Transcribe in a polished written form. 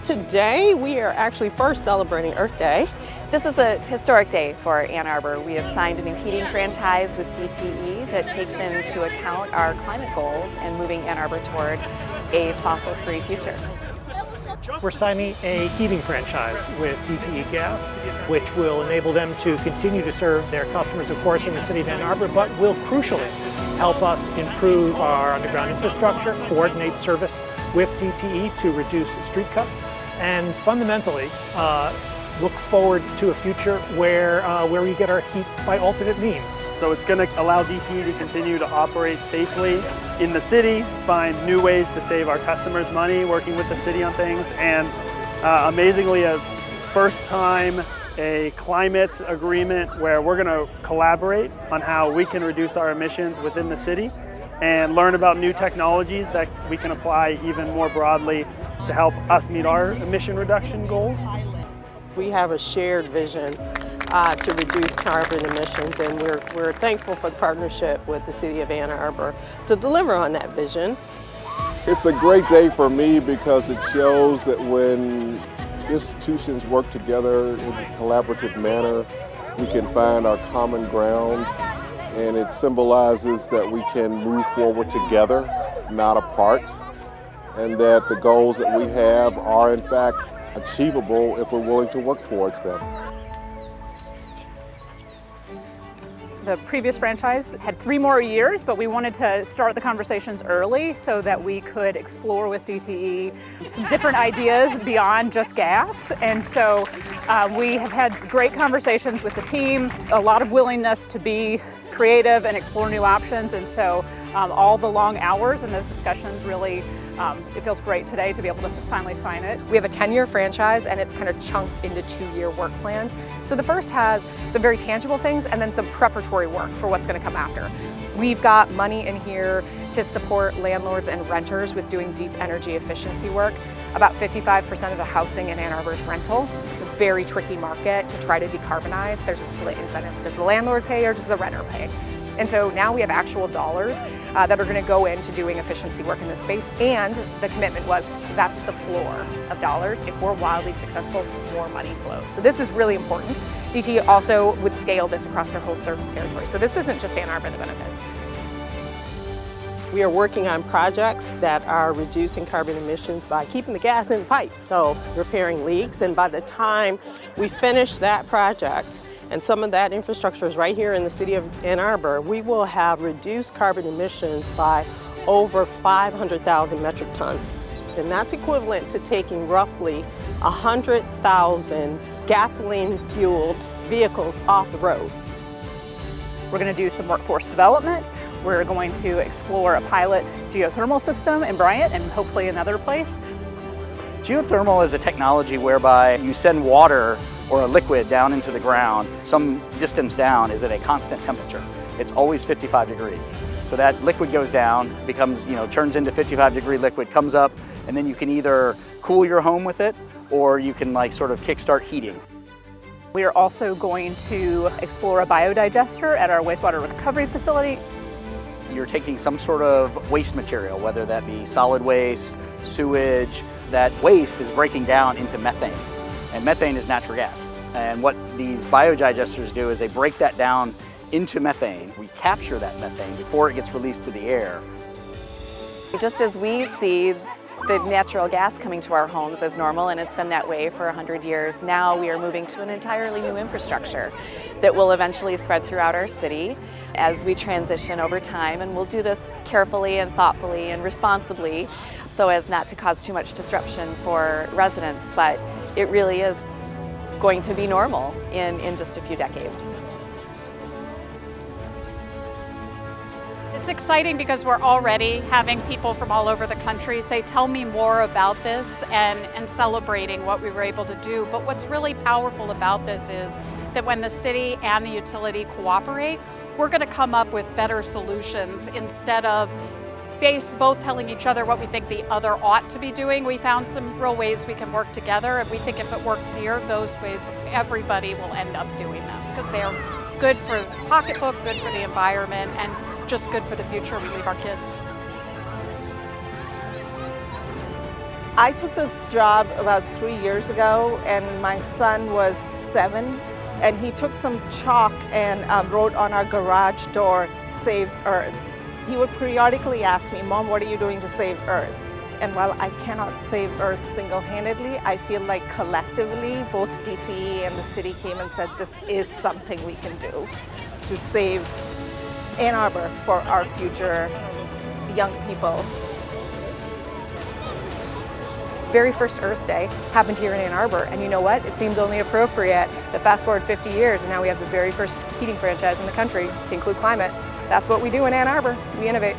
Today we are actually first celebrating Earth Day. This is a historic day for Ann Arbor. We have signed a new heating franchise with DTE that takes into account our climate goals and moving Ann Arbor toward a fossil-free future. We're signing a heating franchise with DTE Gas, which will enable them to continue to serve their customers, of course, in the city of Ann Arbor, but will crucially help us improve our underground infrastructure, coordinate service with DTE to reduce street cuts, and fundamentally look forward to a future where we get our heat by alternate means. So it's going to allow DTE to continue to operate safely in the city, find new ways to save our customers money, working with the city on things, and amazingly, first time a climate agreement where we're going to collaborate on how we can reduce our emissions within the city and learn about new technologies that we can apply even more broadly to help us meet our emission reduction goals. We have a shared vision to reduce carbon emissions, and we're thankful for the partnership with the City of Ann Arbor to deliver on that vision. It's a great day for me because it shows that when institutions work together in a collaborative manner, we can find our common ground, and it symbolizes that we can move forward together, not apart, and that the goals that we have are in fact achievable if we're willing to work towards them. The previous franchise had 3 more years, but we wanted to start the conversations early so that we could explore with DTE some different ideas beyond just gas. And so we have had great conversations with the team, a lot of willingness to be creative and explore new options. And so all the long hours in those discussions really, it feels great today to be able to finally sign it. We have a 10-year franchise, and it's kind of chunked into 2-year work plans. So the first has some very tangible things and then some preparatory work for what's going to come after. We've got money in here to support landlords and renters with doing deep energy efficiency work. About 55% of the housing in Ann Arbor is rental. It's a very tricky market to try to decarbonize. There's a split incentive. Does the landlord pay or does the renter pay? And so now we have actual dollars that are going to go into doing efficiency work in this space, and the commitment was that's the floor of dollars. If we're wildly successful, more money flows. So this is really important. DTE also would scale this across their whole service territory. So this isn't just Ann Arbor that benefits. We are working on projects that are reducing carbon emissions by keeping the gas in the pipes, so repairing leaks, and by the time we finish that project, and some of that infrastructure is right here in the city of Ann Arbor, we will have reduced carbon emissions by over 500,000 metric tons. And that's equivalent to taking roughly 100,000 gasoline-fueled vehicles off the road. We're going to do some workforce development. We're going to explore a pilot geothermal system in Bryant and hopefully another place. Geothermal is a technology whereby you send water or a liquid down into the ground. Some distance down is at a constant temperature. It's always 55 degrees. So that liquid goes down, becomes, turns into 55-degree liquid, comes up, and then you can either cool your home with it or you can sort of kickstart heating. We are also going to explore a biodigester at our wastewater recovery facility. You're taking some sort of waste material, whether that be solid waste, sewage. That waste is breaking down into methane, and methane is natural gas. And what these biodigesters do is they break that down into methane. We capture that methane before it gets released to the air. Just as we see the natural gas coming to our homes as normal, and it's been that way for 100 years, now we are moving to an entirely new infrastructure that will eventually spread throughout our city as we transition over time, and we'll do this carefully and thoughtfully and responsibly so as not to cause too much disruption for residents, but it really is going to be normal in just a few decades. It's exciting because we're already having people from all over the country say, tell me more about this, and celebrating what we were able to do. But what's really powerful about this is that when the city and the utility cooperate, we're going to come up with better solutions instead of both telling each other what we think the other ought to be doing. We found some real ways we can work together, and we think if it works here, those ways everybody will end up doing them because they're good for the pocketbook, good for the environment, and just good for the future we leave our kids. I took this job about 3 years ago, and my son was 7, and he took some chalk and wrote on our garage door, "Save Earth." He would periodically ask me, "Mom, what are you doing to save Earth?" And while I cannot save Earth single-handedly, I feel like collectively, both DTE and the city came and said, this is something we can do to save Ann Arbor for our future young people. Very first Earth Day happened here in Ann Arbor, and you know what? It seems only appropriate that fast forward 50 years and now we have the very first heating franchise in the country to include climate. That's what we do in Ann Arbor. We innovate.